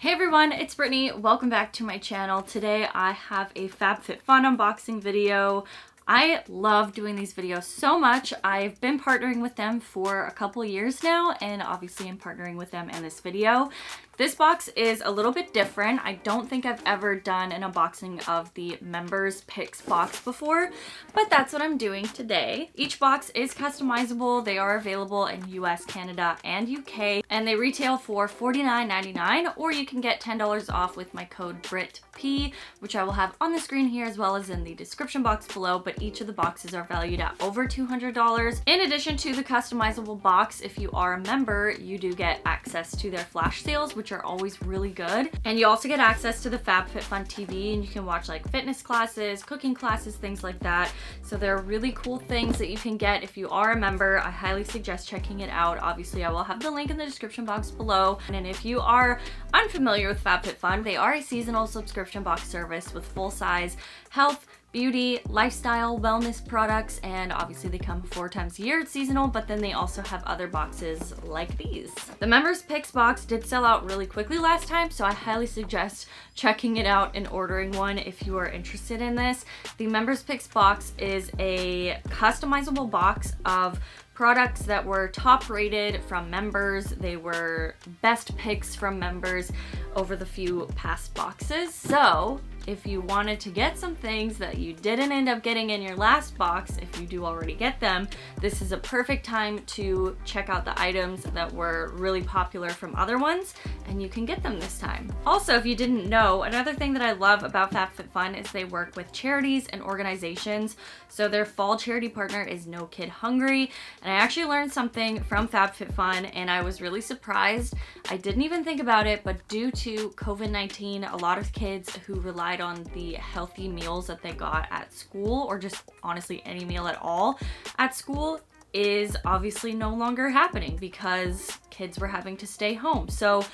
Hey everyone, it's Brittany. Welcome back to my channel. Today I have a FabFitFun unboxing video. I love doing these videos so much. I've been partnering with them for a couple years now, and obviously I'm partnering with them in this video. This box is a little bit different. I don't think I've ever done an unboxing of the members picks box before, but that's what I'm doing today. Each box is customizable. They are available in US, Canada, and UK, and they retail for $49.99, or you can get $10 off with my code BRITP, which I will have on the screen here as well as in the description box below, but each of the boxes are valued at over $200. In addition to the customizable box, if you are a member, you do get access to their flash sales, which are always really good. And you also get access to the FabFitFun TV, and you can watch like fitness classes, cooking classes, things like that. So there are really cool things that you can get if you are a member. I highly suggest checking it out. Obviously, I will have the link in the description box below. And if you are unfamiliar with FabFitFun, they are a seasonal subscription box service with full-size health, beauty, lifestyle, wellness products, and obviously they come 4 times a year. It's seasonal, but then they also have other boxes like these. The members picks box did sell out really quickly last time, so I highly suggest checking it out and ordering one if you are interested in this. The members picks box is a customizable box of products that were top rated from members. They were best picks from members over the few past boxes. So if you wanted to get some things that you didn't end up getting in your last box, if you do already get them, this is a perfect time to check out the items that were really popular from other ones, and you can get them this time. Also, if you didn't know, another thing that I love about FabFitFun is they work with charities and organizations. So their fall charity partner is No Kid Hungry, and I actually learned something from FabFitFun, and I was really surprised. I didn't even think about it, but due to COVID-19, a lot of kids who relied on the healthy meals that they got at school, or just honestly any meal at all at school, is obviously no longer happening because kids were having to stay home. So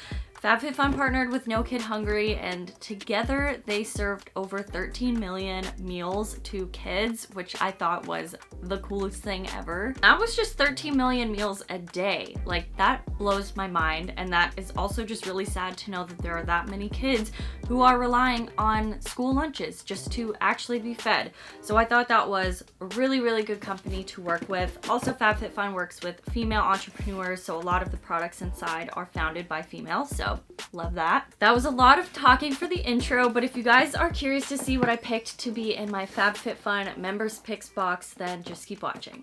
FabFitFun partnered with No Kid Hungry, and together they served over 13 million meals to kids, which I thought was the coolest thing ever. That was just 13 million meals a day. Like, that blows my mind, and that is also just really sad to know that there are that many kids who are relying on school lunches just to actually be fed. So I thought that was a really, really good company to work with. Also, FabFitFun works with female entrepreneurs, so a lot of the products inside are founded by females, so love that. That was a lot of talking for the intro, but if you guys are curious to see what I picked to be in my FabFitFun members picks box, then just keep watching.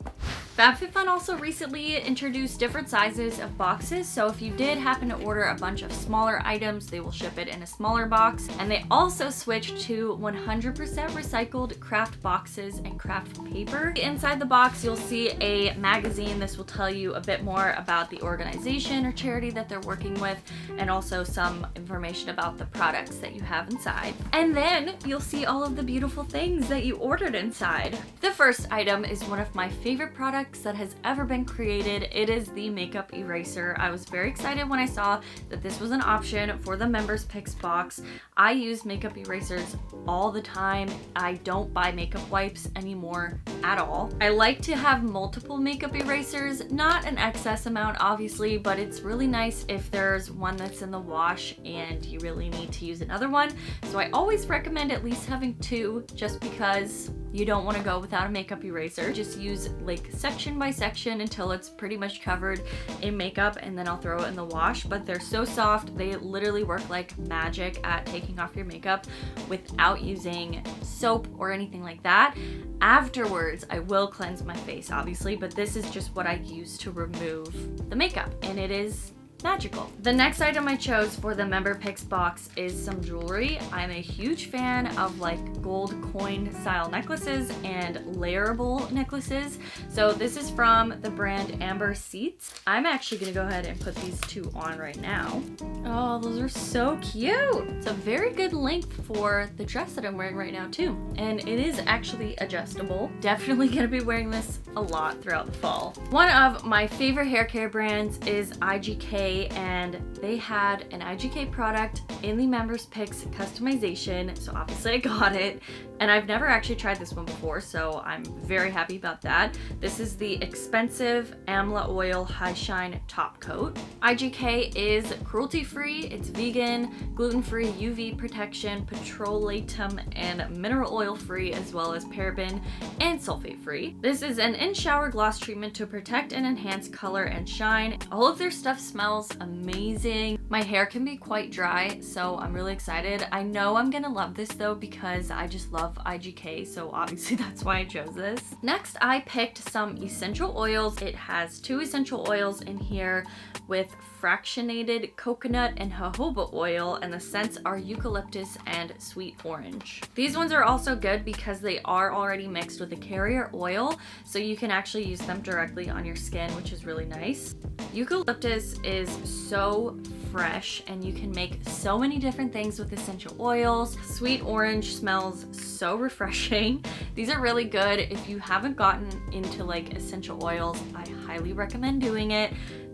FabFitFun also recently introduced different sizes of boxes, so if you did happen to order a bunch of smaller items, they will ship it in a smaller box. And they also switched to 100% recycled craft boxes and craft paper. Inside the box, you'll see a magazine. This will tell you a bit more about the organization or charity that they're working with, and also some information about the products that you have inside. And then you'll see all of the beautiful things that you ordered inside. The first item is one of my favorite products that has ever been created. It is the makeup eraser. I was very excited when I saw that this was an option for the members picks box. I use makeup erasers all the time. I don't buy makeup wipes anymore at all. I like to have multiple makeup erasers, not an excess amount obviously, but it's really nice if there's one that's in the wash and you really need to use another one. So I always recommend at least having 2, just because you don't want to go without a makeup eraser. Just use like section by section until it's pretty much covered in makeup, and then I'll throw it in the wash. But they're so soft, they literally work like magic at taking off your makeup without using soap or anything like that. Afterwards, I will cleanse my face obviously, but this is just what I use to remove the makeup, and it is magical. The next item I chose for the member picks box is some jewelry. I'm a huge fan of like gold coin style necklaces and layerable necklaces. So this is from the brand Amber Seats. I'm actually gonna go ahead and put these 2 on right now. Oh, those are so cute. It's a very good length for the dress that I'm wearing right now too. And it is actually adjustable. Definitely gonna be wearing this a lot throughout the fall. One of my favorite hair care brands is IGK IGK, and they had an IGK product in the Members Picks customization, so obviously I got it. And I've never actually tried this one before, so I'm very happy about that. This is the expensive Amla Oil High Shine Top Coat. IGK is cruelty-free, it's vegan, gluten-free, UV protection, petrolatum, and mineral oil-free, as well as paraben and sulfate-free. This is an in-shower gloss treatment to protect and enhance color and shine. All of their stuff smells amazing. My hair can be quite dry, so I'm really excited. I know I'm gonna love this though because I just love IGK, so obviously that's why I chose this. Next, I picked some essential oils. It has 2 essential oils in here with fractionated coconut and jojoba oil, and the scents are eucalyptus and sweet orange. These ones are also good because they are already mixed with a carrier oil, so you can actually use them directly on your skin, which is really nice. Eucalyptus is so fresh and you can make so many different things with essential oils. Sweet orange smells so refreshing. These are really good. If you haven't gotten into like essential oils, I highly recommend doing it.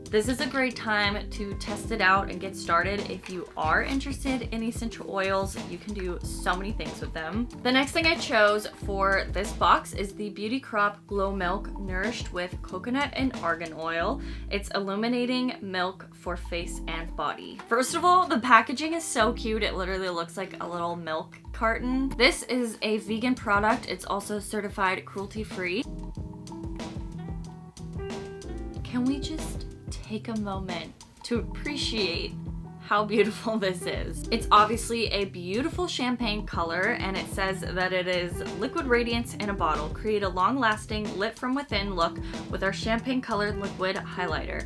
This is a great time to test it out and get started. If you are interested in essential oils, you can do so many things with them. The next thing I chose for this box is the Beauty Crop Glow Milk nourished with coconut and argan oil. It's illuminating milk for face and body. First of all, the packaging is so cute. It literally looks like a little milk carton. This is a vegan product. It's also certified cruelty-free. Can we just take a moment to appreciate how beautiful this is? It's obviously a beautiful champagne color, and it says that it is liquid radiance in a bottle. Create a long-lasting, lit from within look with our champagne colored liquid highlighter.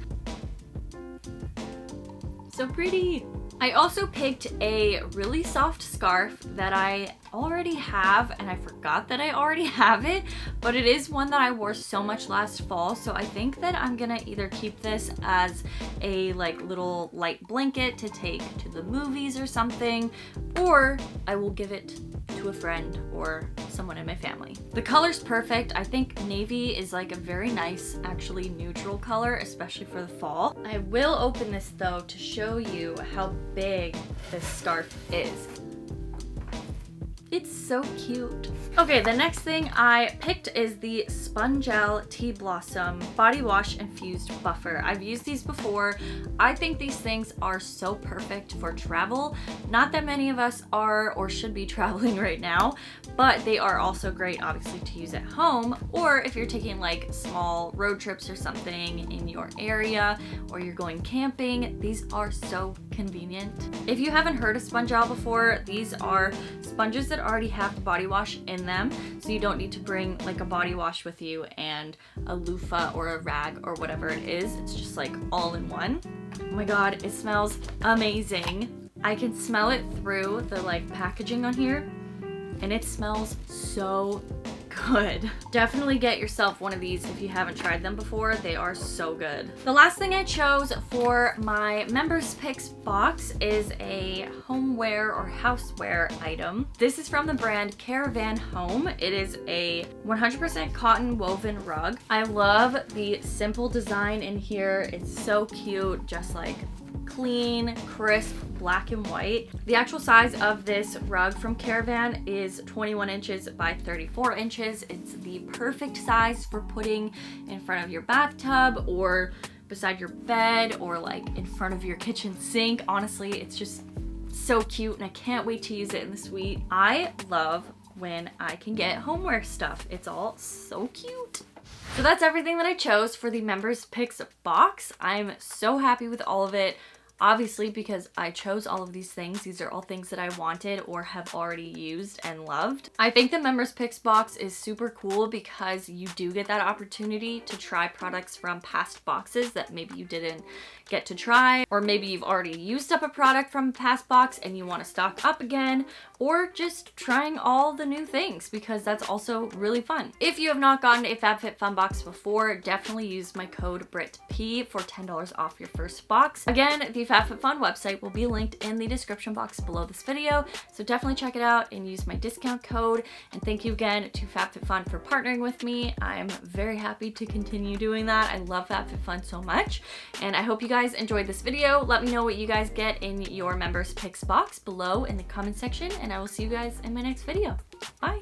So pretty. I also picked a really soft scarf that I already have, and I forgot that I already have it, but it is one that I wore so much last fall, so I think that I'm gonna either keep this as a like little light blanket to take to the movies or something, or I will give it to a friend or someone in my family. The color's perfect. I think navy is like a very nice, actually neutral color, especially for the fall. I will open this though to show you how big this scarf is. It's so cute. Okay, the next thing I picked is the Spongel Tea Blossom Body Wash Infused Buffer. I've used these before. I think these things are so perfect for travel. Not that many of us are or should be traveling right now, but they are also great obviously to use at home, or if you're taking like small road trips or something in your area, or you're going camping. These are so convenient. If you haven't heard of Spongel before, these are sponges that already have the body wash in them, so you don't need to bring like a body wash with you and a loofah or a rag or whatever it is. It's just like all in one. Oh my god, it smells amazing. I can smell it through the like packaging on here, and it smells so good. Definitely get yourself one of these if you haven't tried them before. They are so good. The last thing I chose for my Members Picks box is a homeware or houseware item. This is from the brand Caravan Home. It is a 100% cotton woven rug. I love the simple design in here. It's so cute, just like clean, crisp, black and white. The actual size of this rug from Caravan is 21 inches by 34 inches. It's the perfect size for putting in front of your bathtub or beside your bed or like in front of your kitchen sink. Honestly, it's just so cute and I can't wait to use it in the suite. I love when I can get homeware stuff. It's all so cute. So that's everything that I chose for the Members Picks box. I'm so happy with all of it. Obviously, because I chose all of these things, these are all things that I wanted or have already used and loved. I think the Members Picks box is super cool because you do get that opportunity to try products from past boxes that maybe you didn't get to try, or maybe you've already used up a product from a past box and you want to stock up again, or just trying all the new things because that's also really fun. If you have not gotten a FabFitFun box before, definitely use my code BRITP for $10 off your first box. Again, the FabFitFun website will be linked in the description box below this video, so definitely check it out and use my discount code. And thank you again to FabFitFun for partnering with me. I'm very happy to continue doing that. I love FabFitFun so much, and I hope you guys enjoyed this video. Let me know what you guys get in your members picks box below in the comment section, and I will see you guys in my next video. Bye.